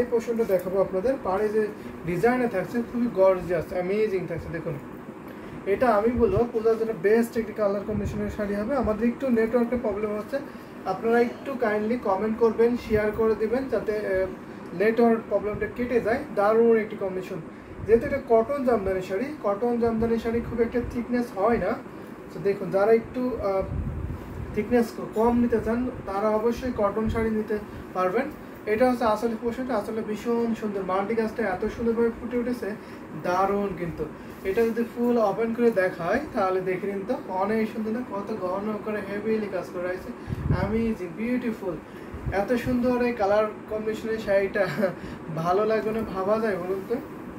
এই পোর্শনটা দেখাবো আপনাদের। পাড়ে যে ডিজাইনে থাকছে খুবই গর্জিয়াস অ্যামেজিং থাকছে। দেখুন এটা আমি বলবো পূজার জন্য বেস্ট একটি কালার কম্বিনেশনের শাড়ি হবে। আমাদের একটু নেটওয়ার্কের প্রবলেম হচ্ছে, আপনারা একটু কাইন্ডলি কমেন্ট করবেন, শেয়ার করে দিবেন যাতে নেটওয়ার্ক প্রবলেমটা কেটে যায়। দারুণ একটি কম্বিনেশন, যেহেতু এটা কটন জামদানি শাড়ি। কটন জামদানি শাড়ি খুব একটা থিকনেস হয় না। তো দেখুন যারা একটু থিকনেস কম নিতে চান তারা অবশ্যই কটন শাড়ি নিতে পারবেন। এটা হচ্ছে আসলে পোশাকটা আসলে ভীষণ সুন্দর, মাল্টি কাজটা এত সুন্দরভাবে ফুটে উঠেছে, দারুণ। কিন্তু এটা যদি ফুল ওপেন করে দেখায় তাহলে দেখে নিন তো অনেক সুন্দর না, কত ঘন করে হেভিলি কাজ করা হয়েছে, অ্যামেজিং বিউটিফুল। এত সুন্দর এই কালার কম্বিনেশনের শাড়িটা ভালো লাগবে না ভাবা যায় বলুন তো?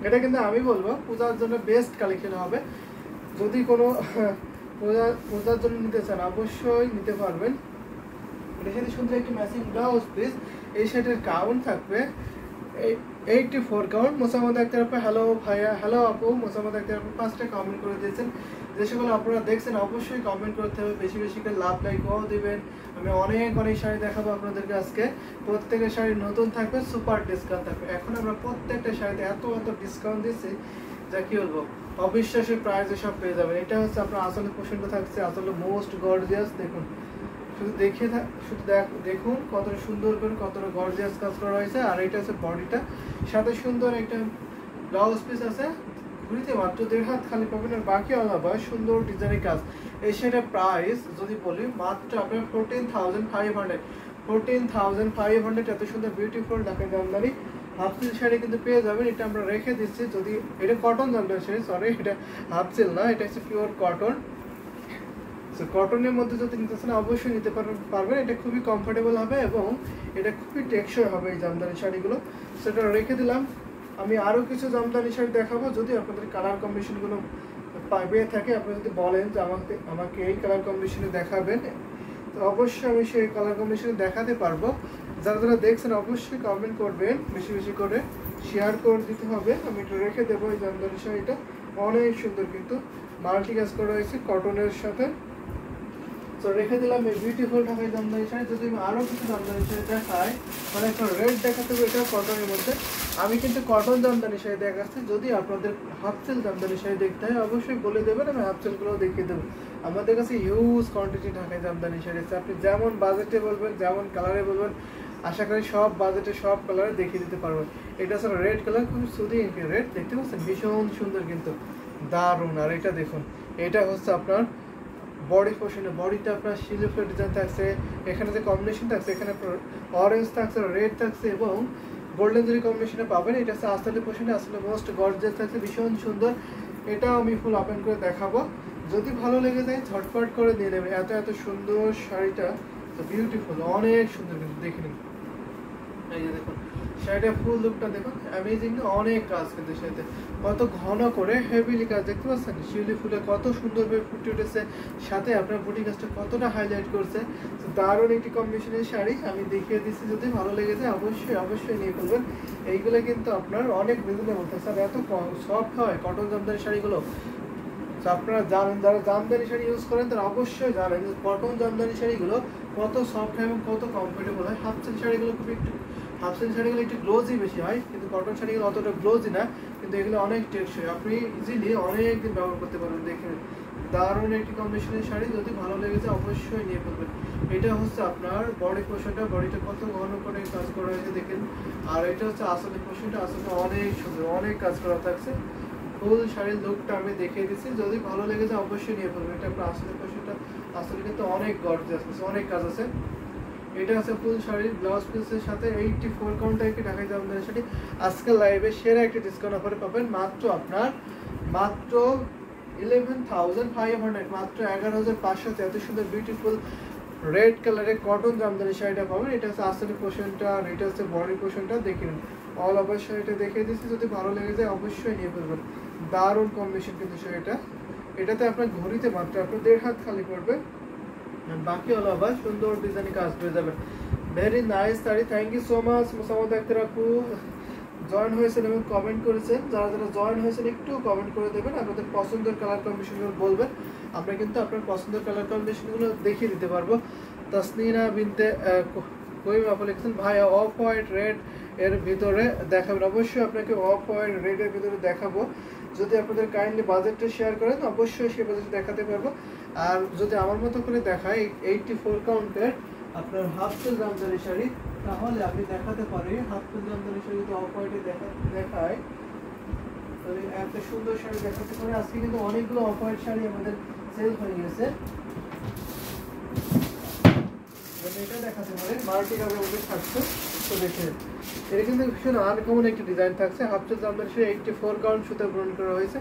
এটা কিন্তু আমি বলবো পূজার জন্য বেস্ট কালেকশন হবে। যদি কোনো পূজার জন্য নিতে চান অবশ্যই নিতে পারবেন। এটার সাথে সুন্দর একটি ম্যাচিং ব্লাউজ পিস। এই শার্টের কাউন্ট থাকবে 84 কাউন্ট। মোসাম্মদ আক্তার আপু হ্যালো ভাইয়া, হ্যালো আপু। মোসাম্মদ আক্তার আপু 5টা কমেন্ট করে দিয়েছেন। যে সকল আপনারা দেখছেন অবশ্যই কমেন্ট করতে হবে, বেশি বেশি করে লাভ লাইকও দিবেন। আমি অনেক অনেক শাড়ি দেখাবো আপনাদেরকে আজকে। প্রত্যেকের শাড়ি নতুন থাকবে, সুপার ডিসকাউন্ট থাকবে। এখন আমরা প্রত্যেকটা শাড়িতে এত এত ডিসকাউন্ট দিচ্ছি যা কি বলবো, অবিশ্বাসের প্রাইসে সব পেয়ে যাবেন। এটা হচ্ছে আপনার আসলে পছন্দ থাকছে, আসলে মোস্ট গর্জিয়াস। দেখুন শুধু দেখুন কতটা সুন্দর করে কতটা গর্জিয়াস কাজ করা হয়েছে। আর এটা হচ্ছে বডিটা, সাথে সুন্দর একটা ব্লাউজ পিস আছে। ঘুরিতে মাত্র 1.5 হাত খালি পাবেন, আর বাকি আলাদা সুন্দর ডিজাইনের কাজ। এই সেটার প্রাইস যদি বলি মাত্র আপনার 14,500। 14,500 এত সুন্দর বিউটিফুল ঢাকাই জামদানি হাফ সিল শাড়ি কিন্তু পেয়ে যাবেন। এটা আমরা রেখে দিচ্ছি। যদি এটা কটন জামদানি শাড়ি, সরি এটা হাফ সিল না, এটা হচ্ছে পিওর কটন। কটনের মধ্যে যদি নিতে চান অবশ্যই নিতে পারবেন। এটা খুবই কমফোর্টেবল হবে এবং এটা খুবই টেকসই হবে এই জামদানি শাড়িগুলো। সেটা রেখে দিলাম। আমি আরও কিছু জামদানি শাড়ি দেখাবো। যদি আপনাদের কালার কম্বিনেশনগুলো পেয়ে থাকে, আপনি যদি বলেন যে আমাকে এই কালার কম্বিনেশনে দেখাবেন, তো অবশ্যই আমি সেই কালার কম্বিনেশনে দেখাতে পারবো। যারা যারা দেখছেন অবশ্যই কমেন্ট করবেন, বেশি বেশি করে শেয়ার করে দিতে হবে। আমি এটা রেখে দেবো। এই জামদানি শাড়িটা অনেক সুন্দর, কিন্তু মাল্টি কাজ করা হয়েছে কটনের সাথে। তো রেখে দিলাম এই বিউটিফুল ঢাকাই জামদানি শাড়ি। যদি আমি আরও কিছু জামদানি শাড়ি দেখাই, মানে একটা রেড দেখাতে হবে, এটা কটনের মধ্যে। আমি কিন্তু কটন জামদানি শাড়ি দেখাচ্ছি। যদি আপনাদের হাফ সেল জামদানি শাড়ি দেখতে হয় অবশ্যই বলে দেবেন, আমি হাফ সেলগুলোও দেখিয়ে দেবো। আমাদের কাছে হিউজ কোয়ান্টিটি ঢাকাই জামদানি শাড়ি আছে। আপনি যেমন বাজেটে বলবেন, যেমন কালারে বলবেন, আশা করি সব বাজেটে সব কালারে দেখিয়ে দিতে পারবো। এটা হচ্ছে রেড কালার, খুব সুদি রেড, দেখতে পাচ্ছেন ভীষণ সুন্দর কিন্তু দারুণ। আর এটা দেখুন, এটা হচ্ছে আপনার বডি পোর্শনে, বডিটা আপনার সিলিফের ডিজাইন থাকছে। এখানে যে কম্বিনেশন থাকছে, এখানে অরেঞ্জ থাকছে, রেড থাকছে এবং গোল্ডেন জরি কম্বিনেশনে পাবেন। এটা হচ্ছে আসলে পোর্শনে, আসলে মোস্ট গর্জিয়াস থাকছে, ভীষণ সুন্দর। এটাও আমি ফুল ওপেন করে দেখাবো। যদি ভালো লেগে যায় ঝটপট করে নিয়ে নেবেন। এত এত সুন্দর শাড়িটা, তো বিউটিফুল, অনেক সুন্দর কিন্তু দেখে নিন। এই যে দেখুন শাড়িটা ফুল লুকটা দেখুন, অ্যামেজিং না? অনেক কাজ কিন্তু শাড়িতে, কত ঘন করে হেভিলি কাজ, দেখতে পাচ্ছেন শিউলি ফুলে কত সুন্দরভাবে ফুটে উঠেছে, সাথে আপনার বুটি কাজটা কতটা হাইলাইট করছে। তো দারুণ একটি কম্বিনেশনের শাড়ি আমি দেখিয়ে দিচ্ছি। যদি ভালো লেগে যায় অবশ্যই অবশ্যই নিয়ে ফেলবেন। এইগুলো কিন্তু আপনার অনেক রিজনেবল থাকছে, আর এত সফট হয় কটন জামদানি শাড়িগুলো। তো আপনারা জানেন, যারা জামদানি শাড়ি ইউজ করেন তারা অবশ্যই জানেন যে কটন জামদানি শাড়িগুলো কত সফট হয় এবং কত কমফোর্টেবল হয়। হাফ সিল্ক শাড়িগুলো খুব একটু হাফ সিল্ক শাড়িগুলো একটু গ্লোজি বেশি হয়, কিন্তু কটন শাড়িগুলো অতটা গ্লোজি না, কিন্তু এগুলো অনেক টেকসই, আপনি ইজিলি অনেক দিন ব্যবহার করতে পারবেন। দেখেন দারুণ একটি কম্বিনেশনের শাড়ি, যদি ভালো লেগেছে অবশ্যই নিয়ে ফেলবেন। এটা হচ্ছে আপনার বডি পোর্শনটা, বডিটা কত ঘন করে কাজ করা হয়েছে দেখেন। আর এটা হচ্ছে আসলে পোর্শনটা, আসলে অনেক সুন্দর, অনেক কাজ করা থাকছে। ফুল শাড়ির লুকটা আমি দেখিয়ে দিচ্ছি। যদি ভালো লেগে যায় অবশ্যই নিয়ে ফেলবেন। এটা আপনার আসলে পোশাকটা আসলে কিন্তু অনেক গর্জিয়াস আছে, অনেক কাজ আছে। এটা আছে ফুল শাড়ির ব্লাউজ পিসের সাথে 84 কাউন্টার একটি ঢাকাই জামদানি শাড়ি। আজকে লাইভে সেরা একটি ডিসকাউন্ট অফারে পাবেন মাত্র 11,500, মাত্র 11,500। এত সুন্দর বিউটিফুল রেড কালারের কটন জামদানি শাড়িটা পাবেন। এটা হচ্ছে আসলে পোর্শনটা, আর এটা হচ্ছে বডি পোর্শনটা। দেখে নিন, অল ওভার শাড়িটা দেখিয়ে দিচ্ছি। যদি ভালো লেগে যায় অবশ্যই নিয়ে ফেলবেন। দারুণ কম্বিনেশন কিন্তু শাড়িটা। এটাতে আপনার ঘড়িতে মাত্র আপনার 1.5 হাত খালি পড়বে, বাকি হলো আবার সুন্দর ডিজাইন কাজ পেয়ে যাবেন। Very nice sari. Thank you so much Mosammad Akter আপু, জয়েন হয়েছেন এবং কমেন্ট করেছেন। যারা যারা জয়েন হয়েছেন একটু কমেন্ট করে দেবেন, আপনাদের পছন্দের কালার কম্বিনেশনগুলো বলবেন। আমরা কিন্তু আপনার পছন্দের কালার কম্বিনেশনগুলো দেখিয়ে দিতে পারবো। তাসনিনা বিনতে কইম আপু লিখছেন ভাই অফ হোয়াইট রেড এর ভিতরে দেখাবেন। অবশ্যই আপনাকে অফ হোয়াইট রেড এর ভিতরে দেখাবো। যদি আপনাদের কাইন্ডলি বাজেটটা শেয়ার করেন অবশ্যই সেই বাজেটে দেখাতে পারবো। আর যদি আমার মতো করে দেখায় 84 কাউন্টের আপনার হাফ চুল জামদানি শাড়ি, তাহলে আপনি দেখাতে পারি হাফ চুল জামদানি শাড়ি যদি অফ হোয়াইটে দেখায় তাহলে একটা সুন্দর শাড়ি দেখাতে পারে। আজকে কিন্তু অনেকগুলো অফ হোয়াইট শাড়ি আমাদের সেল হয়ে গেছে। এটা দেখাতে পারেন মাল্টি কালারের মধ্যে থাকছে। তো দেখেন এটা কিন্তু ভীষণ আনকমন একটি ডিজাইন থাকছে। হাফ চুল জামদানি শাড়ি 84 কাউন্ট সুতা পূরণ করা হয়েছে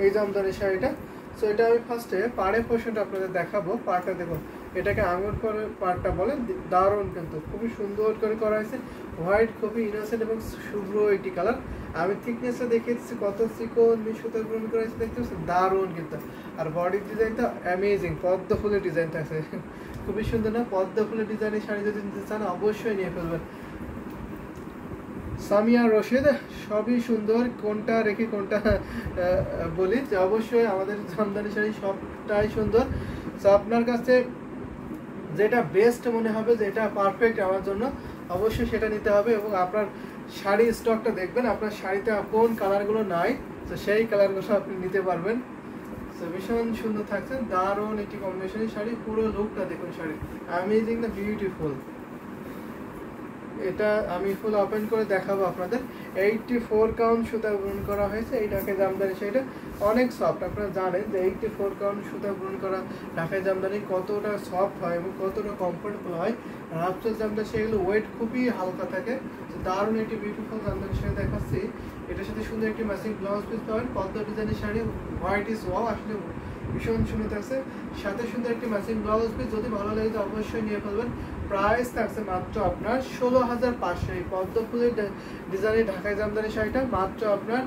এই জামদানি শাড়িটা। সো এটা আমি ফার্স্টে পাড়ের পোর্শনটা আপনাদের দেখাবো। পাড়টা দেখুন, এটাকে আঙুর করে পাড়টা বলে, দারুণ কিন্তু খুবই সুন্দর করে করা হয়েছে। হোয়াইট খুবই ইনোসেন্ট এবং শুভ্র একটি কালার। আমি থিকনেসটা দেখিয়ে দিচ্ছি কত চিকন সুতা পূরণ করা হয়েছে, দেখতে পাচ্ছেন দারুণ কিন্তু। আর বডির ডিজাইনটা অ্যামেজিং, পদ্ম ফুলের ডিজাইন থাকছে, খুবই সুন্দর না? পদ্ম ফুলের ডিজাইনের শাড়ি যদি নিতে চান অবশ্যই নিয়ে ফেলবেন। সামিয়া রশিদ, সবই সুন্দর, কোনটা রেখে কোনটা বলি যে অবশ্যই আমাদের জামদানি শাড়ি সবটাই সুন্দর। তো আপনার কাছে যেটা বেস্ট মনে হবে, যেটা পারফেক্ট আমার জন্য, অবশ্যই সেটা নিতে হবে। এবং আপনার শাড়ি স্টকটা দেখবেন, আপনার শাড়িতে কোন কালারগুলো নাই, তো সেই কালারগুলো আপনি নিতে পারবেন। তো ভীষণ সুন্দর থাকছে, দারুণ একটি কম্বিনেশনের শাড়ি। পুরো লুকটা দেখুন শাড়ি, অ্যামেজিং না, বিউটিফুল। এটা আমি ফুল ওপেন করে দেখাবো আপনাদের। 84 কাউন্ট সুতা বুনন করা হয়েছে এই ঢাকাই জামদানি শাড়িটা, অনেক সফট। আপনারা জানেন যে 84 কাউন্ট সুতা বুনন করা ঢাকাই জামদানি কতটা সফট হয় এবং কতটা কমফোর্টেবল হয়। আর হাফ চুল জামদানি সেগুলো ওয়েট খুবই হালকা থাকে। দারুণ একটি বিউটিফুল জামদানি শাড়ি দেখাচ্ছি। এটার সাথে সুন্দর একটি ম্যাচিং ব্লাউজ পিস পাবেন, পদ্ম ডিজাইনের শাড়ি, হোয়াইট ইজ ওয়াও, আসলে ভীষণ সুন্দর থাকছে। সাথে সুন্দর একটি ম্যাচিং ব্লাউজ পিস, যদি ভালো লাগে তো অবশ্যই নিয়ে ফেলবেন। প্রাইস থাকছে মাত্র আপনার 16,500। এই পদ্ম ফুলের ডিজাইনের ঢাকাই জামদানি শাড়িটা মাত্র আপনার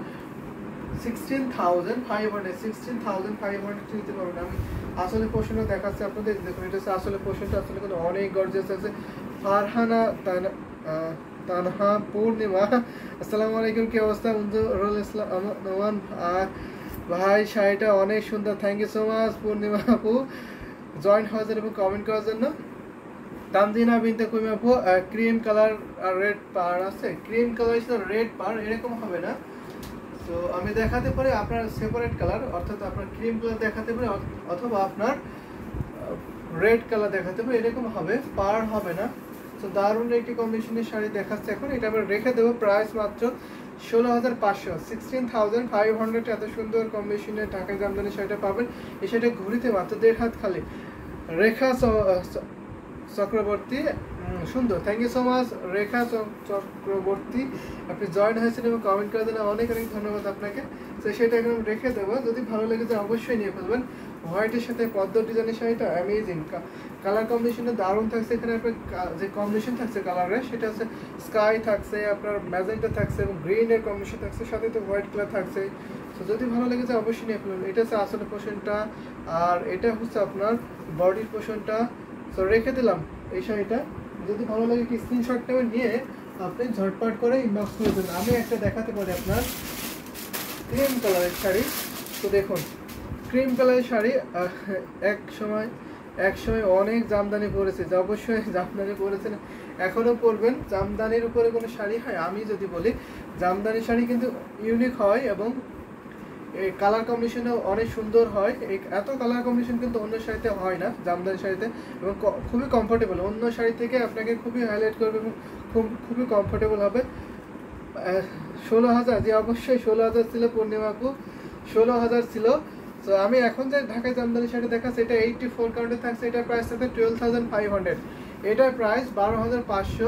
16,500 নিতে পারবেন। আমি আসলে পোর্শনটা দেখাচ্ছি আপনাদের, দেখুন এটা হচ্ছে আসলে পোর্শনটা। আসলে কিন্তু অনেক গর্জিয়াস আছে। ফারহানা তানহা পূর্ণিমা, আসসালামু আলাইকুম, কি অবস্থা? মঞ্জুরুল ইসলাম নোমান ভাই, শাড়িটা অনেক সুন্দর, থ্যাংক ইউ সো মাচ পূর্ণিমা আপু জয়েন হওয়ার জন্য এবং কমেন্ট করার জন্য। তানজিনা বিনতে কুইম আপু, ক্রিম কালার আর রেড পার আছে, ক্রিম কালার সাথে রেড পার এরকম হবে না। তো আমি দেখাতে পারি আপনার সেপারেট কালার, অর্থাৎ আপনার ক্রিম কালার দেখাতে পারি অথবা আপনার রেড কালার দেখাতে পারি, এরকম হবে, পার হবে না। তো দারুণ একটি কম্বিনেশনের শাড়ি দেখাচ্ছে এখন। এটা আমরা রেখে দেবো প্রাইস মাত্র 16,500, 16,500। এত সুন্দর কম্বিনেশনের ঢাকাই জামদানি শাড়িটা পাবেন। এই শাড়িটা ঘুরিতে মাত্র 1.5 হাত খালি। রেখা চক্রবর্তী, সুন্দর, থ্যাংক ইউ সো মাচ রেখা চক্রবর্তী, আপনি জয়েন হয়েছেন এবং কমেন্ট করে দেন, অনেক অনেক ধন্যবাদ আপনাকে। তো সেটা এখন রেখে দেবো, যদি ভালো লেগে যায় অবশ্যই নিয়ে ফেলবেন। হোয়াইটের সাথে পদ্ম ডিজাইনের শাড়িটা অ্যামেজিং, কালার কম্বিনেশনটা দারুণ থাকছে। এখানে আপনার যে কম্বিনেশন থাকছে কালারের, সেটা হচ্ছে স্কাই থাকছে, আপনার ম্যাজেন্টা থাকছে এবং গ্রিনের কম্বিনেশন থাকছে, সাথে তো হোয়াইট কালার থাকছে। তো যদি ভালো লেগে যায় অবশ্যই নিয়ে ফেলবেন। এটা হচ্ছে আসলে পোর্শনটা, আর এটা হচ্ছে আপনার বডির পোর্শনটা। তো রেখে দিলাম এই শাড়িটা, যদি ভালো লাগে কি স্ক্রিনশটটা নিয়ে আপনি ঝটপট করে ইনবক্স করে দেবেন। আমি একটা দেখাতে পারি আপনার ক্রিম কালারের শাড়ি। তো দেখুন ক্রিম কালারের শাড়ি এক সময় অনেক জামদানি পরেছে, যে অবশ্যই জামদানি পরেছেন, এখনও পরবেন। জামদানির উপরে কোনো শাড়ি হয়, আমি যদি বলি জামদানি শাড়ি কিন্তু ইউনিক হয় এবং এই কালার কম্বিনেশনও অনেক সুন্দর হয়। এই এত কালার কম্বিনেশন কিন্তু অন্য শাড়িতে হয় না, জামদানি শাড়িতে, এবং খুবই কমফোর্টেবল। অন্য শাড়ি থেকে আপনাকে খুবই হাইলাইট করবে এবং খুবই কমফোর্টেবল হবে। 16,000, যে অবশ্যই 16,000 ছিল পূর্ণিমা আপু, 16,000 ছিল। তো আমি এখন যে ঢাকায় জামদানি শাড়ি দেখাচ্ছি এটা 84 কাউন্টে থাকছে। এটার প্রাইস থাকছে 12,500, এটার প্রাইস 12,500।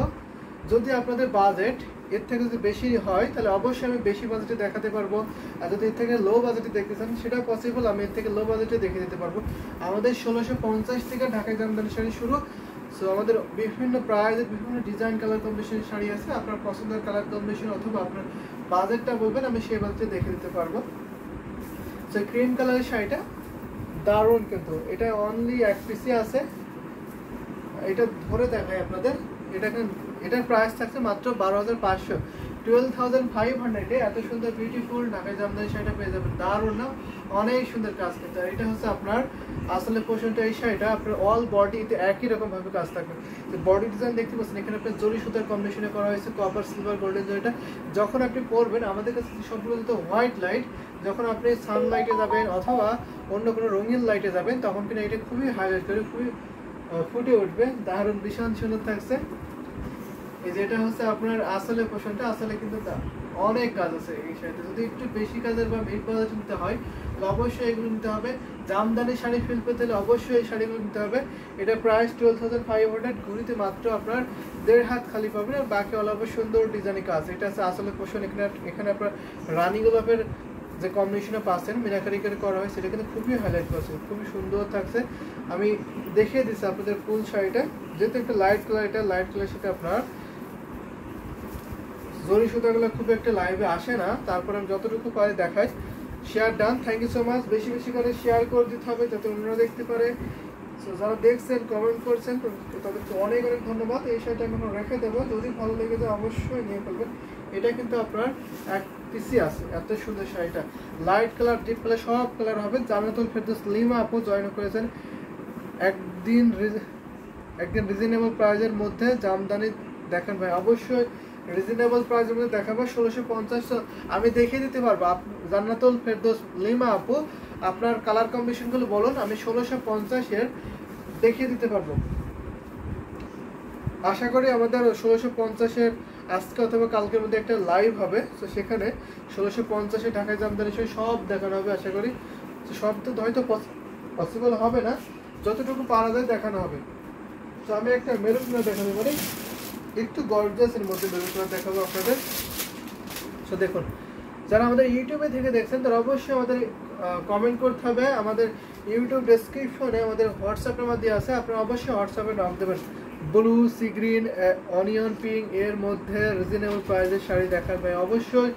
যদি আপনাদের বাজেট এর থেকে যদি বেশি হয় তাহলে অবশ্যই আমি বেশি বাজেটে দেখাতে পারবো। আর যদি এর থেকে লো বাজেটে দেখতে চান সেটা পসিবল, আমি এর থেকে লো বাজেটে দেখে দিতে পারবো। আমাদের 1650 থেকে ঢাকায় জামদানি শাড়ি শুরু। সো আমাদের বিভিন্ন প্রাইজের বিভিন্ন ডিজাইন কালার কম্বিনেশনের শাড়ি আছে। আপনার পছন্দের কালার কম্বিনেশন অথবা আপনার বাজেটটা বলবেন, আমি সেই বাজেটে দেখে দিতে পারবো। সো ক্রিম কালারের শাড়িটা দারুণ কিন্তু, এটা অনলি এক পিসই আছে। এটা ধরে দেখাই আপনাদের, এটার প্রাইস থাকছে মাত্র 12,500। 12,500 এত সুন্দর বিউটিফুল ঢাকাই জামদানি শাড়িটা পেয়ে যাবেন। দারুণ না, অনেক সুন্দর কাজ কিন্তু। আর এটা হচ্ছে আপনার আসলে পোর্শনটা, এই শাড়িটা আপনার অল বডিতে একই রকম ভাবে কাজ থাকবে। বডি ডিজাইন দেখতে পাচ্ছেন এখানে আপনার জরি সুতার কম্বিনেশনে করা হয়েছে, কপার সিলভার গোল্ডেন জরিটা। যখন আপনি পরবেন আমাদের কাছে সম্পূর্ণ হোয়াইট লাইট, যখন আপনি সানলাইটে যাবেন অথবা অন্য কোনো রঙিন লাইটে যাবেন তখন কিন্তু এটা খুবই হাইলাইট করে খুবই ফুটে উঠবে। দারুণ ভীষণ সুন্দর থাকছে। এই যে এটা হচ্ছে আপনার আসলে পোর্শনটা, আসলে কিন্তু অনেক কাজ আছে এই শাড়িতে। যদি একটু বেশি কাজের বা মেট বাজার নিতে হয় তাহলে অবশ্যই এগুলো নিতে হবে। জামদানি শাড়ি ফিল পেতে হলে অবশ্যই এই শাড়িগুলো নিতে হবে। এটা প্রাইস 12,500, ঘুরিতে মাত্র আপনার 1.5 হাত খালি পাবেন, আর বাকি অল ওভার সুন্দর ডিজাইনের কাজ। এটা আছে আসলে পোর্শন। এখানে আপনার রানী গোলাপের যে কম্বিনেশনে পাচ্ছেন মিনাকারি করে করা হয় সেটা কিন্তু খুবই হাইলাইট করছে, খুবই সুন্দর থাকছে। আমি দেখিয়ে দিচ্ছি আপনাদের ফুল শাড়িটা, যেহেতু একটা লাইট কালার, এটা লাইট কালার সাথে আপনার জরি সুতাগুলো খুব একটা লাইভে আসে না, তারপর আমি যতটুকু পারি দেখাই। Share done, thank you so much. বেশি বেশি করে শেয়ার করে দিতে হবে যাতে অন্যরা দেখতে পারে। সো যারা দেখছেন কমেন্ট করছেন তাদেরকে অনেক অনেক ধন্যবাদ। এই শাড়িটা আমি এখন রেখে দেবো, যদি ভালো লেগে যায় অবশ্যই নিয়ে ফেলবেন। এটা কিন্তু আপনার এক পিসি আছে, এত সুন্দর শাড়িটা। লাইট কালার, ডিপ কালার, সব কালার হবে। জান্নাতুল ফেরদৌস লিমা আপু জয়েন করেছেন। একদিন রিজনেবল প্রাইজের মধ্যে জামদানি দেখেন ভাই, অবশ্যই রিজনেবল প্রাইসের মধ্যে দেখাবো। 1650 আমি দেখিয়ে দিতে পারবো। জান্নাতুল ফেরদৌস লিমা আপু আপনার কালার কম্বিনেশনগুলো বলুন, আমি 1650-এর দেখিয়ে দিতে পারবো। আশা করি আমাদের 1650-এর আজকে অথবা কালকের মধ্যে একটা লাইভ হবে, তো সেখানে 1650-এ ঢাকায় জামদানি সব দেখানো হবে। আশা করি সব তো হয়তো পসিবল হবে না, যতটুকু পারা যায় দেখানো হবে। তো আমি একটা মেরুন কালার দেখাতে পারি, একটু গর্জিয়াসের মধ্যে মেরুন কালার দেখাবো আপনাদের। তো দেখুন, যারা আমাদের ইউটিউবে থেকে দেখছেন তারা অবশ্যই আমাদের কমেন্ট করতে হবে। আমাদের ইউটিউব ডেসক্রিপশনে আমাদের হোয়াটসঅ্যাপ নাম্বার দেওয়া আছে, আপনারা অবশ্যই হোয়াটসঅ্যাপে নক দেবেন। Blue, sea green, onion pink এর মধ্যে রিজনেবল প্রাইসের শাড়ি দেখাবে, অবশ্যই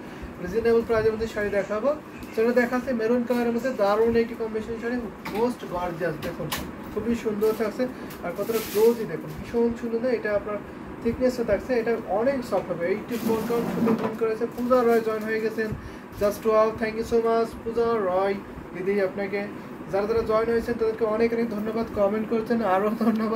রিজনেবল প্রাইসের মধ্যে শাড়ি দেখাবো। সেটা দেখাচ্ছে মেরুন কালারের মধ্যে দারুণ একটি কম্বিনেশন শাড়ি, মোস্ট গর্জিয়াস। দেখুন খুবই সুন্দর থাকছে, আর কতটা ক্লোজই দেখুন, ভীষণ সুন্দর না। এটা আপনার থিকনেসটা থাকছে, এটা অনেক সফট হবে। 84 কাউন্ট সুন্দর ফোন করেছে। পূজা রয় জয়েন হয়ে গেছেন, just wow, thank you so much Puja Roy দিদি আপনাকে। যারা যারা জয়েন হয়েছেন তাদেরকে অনেক অনেক ধন্যবাদ। কমেন্ট করছেন, আরও ধন্যবাদ।